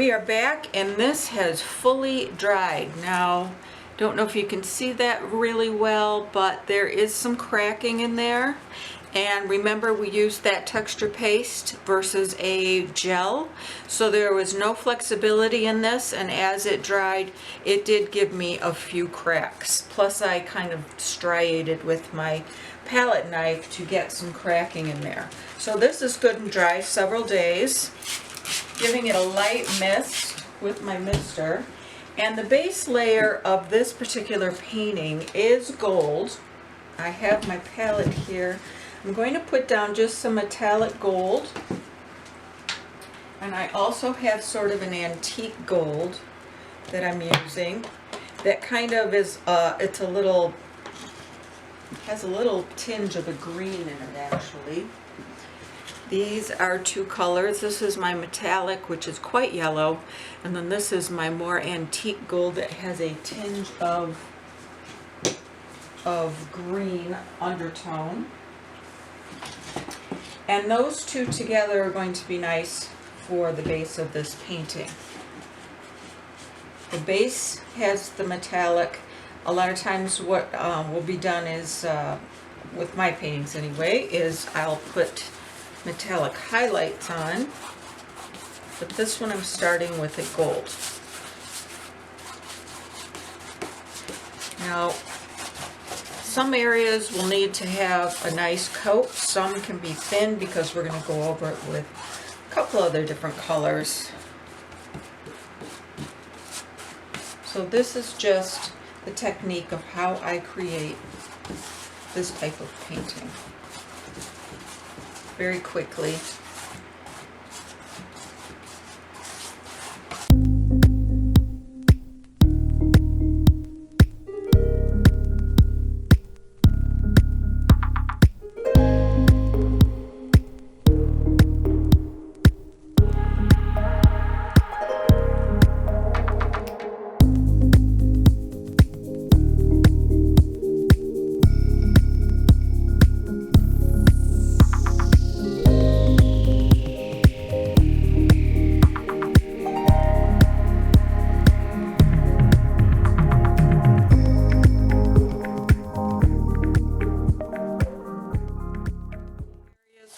we are back, and this has fully dried. Now, don't know if you can see that really well, but there is some cracking in there. And remember, we used that texture paste versus a gel, so there was no flexibility in this, and as it dried, it did give me a few cracks. Plus, I kind of striated with my palette knife to get some cracking in there. So this is good and dry several days, giving it a light mist with my mister. And the base layer of this particular painting is gold. I have my palette here. I'm going to put down just some metallic gold, and I also have sort of an antique gold that I'm using that kind of is it's a little, has a little tinge of a green in it actually. These are two colors. This is my metallic, which is quite yellow, and then this is my more antique gold that has a tinge of green undertone. And those two together are going to be nice for the base of this painting. The base has the metallic. A lot of times what will be done is, with my paintings anyway, is I'll put metallic highlights on. But this one I'm starting with a gold. Now, some areas will need to have a nice coat. Some can be thin because we're going to go over it with a couple other different colors. So this is just the technique of how I create this type of painting. Very quickly.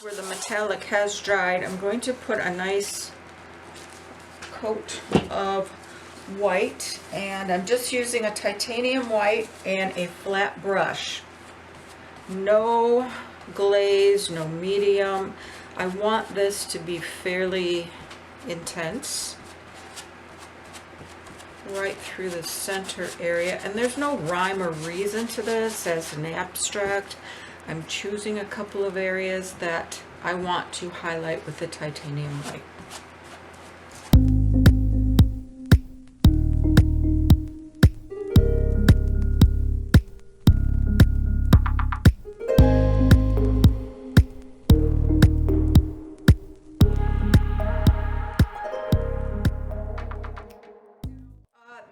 Where the metallic has dried, I'm going to put a nice coat of white, and I'm just using a titanium white and a flat brush. No glaze, no medium. I want this to be fairly intense right through the center area, and there's no rhyme or reason to this as an abstract. I'm choosing a couple of areas that I want to highlight with the titanium white.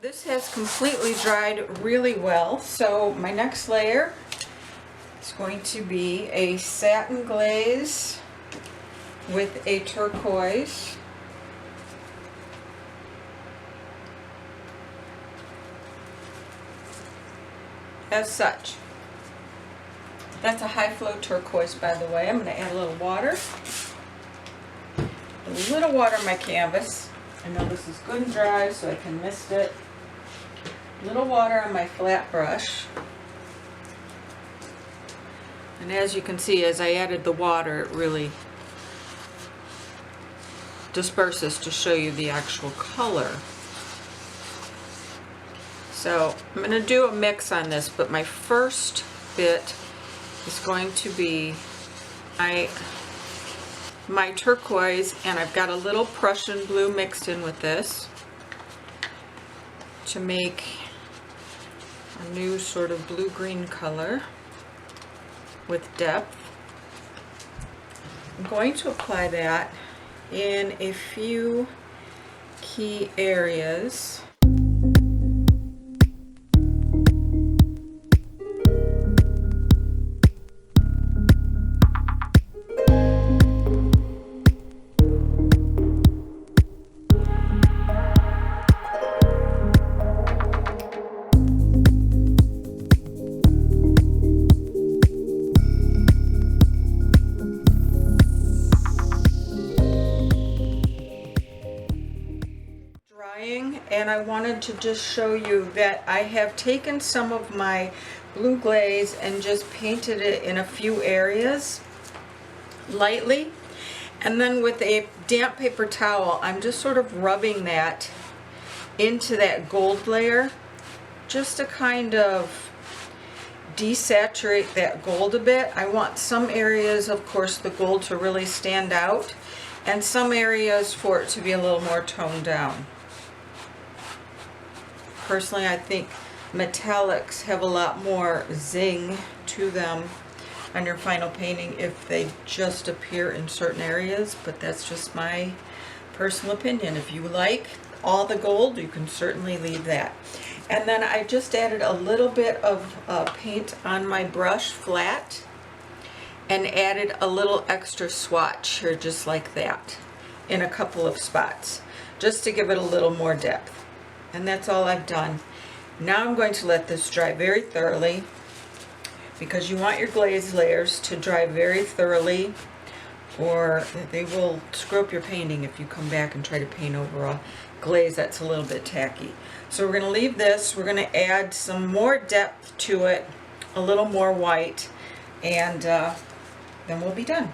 This has completely dried really well, so my next layer is going to be a satin glaze with a turquoise. As such. That's a high flow turquoise, by the way. I'm going to add a little water. A little water on my canvas. I know this is good and dry, so I can mist it. A little water on my flat brush. And as you can see, as I added the water, it really disperses to show you the actual color. So I'm going to do a mix on this, but my first bit is going to be my turquoise, and I've got a little Prussian blue mixed in with this to make a new sort of blue-green color with depth. I'm going to apply that in a few key areas. and I wanted to just show you that I have taken some of my blue glaze and just painted it in a few areas lightly, and then with a damp paper towel I'm just sort of rubbing that into that gold layer just to kind of desaturate that gold a bit. I want some areas, of course, the gold to really stand out, and some areas for it to be a little more toned down. Personally, I think metallics have a lot more zing to them on your final painting if they just appear in certain areas, but that's just my personal opinion. If you like all the gold, you can certainly leave that. And then I just added a little bit of paint on my brush flat and added a little extra swatch here just like that in a couple of spots just to give it a little more depth. And that's all I've done. Now I'm going to let this dry very thoroughly, because you want your glaze layers to dry very thoroughly or they will screw up your painting if you come back and try to paint over a glaze that's a little bit tacky. So we're going to leave this, we're going to add some more depth to it, a little more white, and then we'll be done.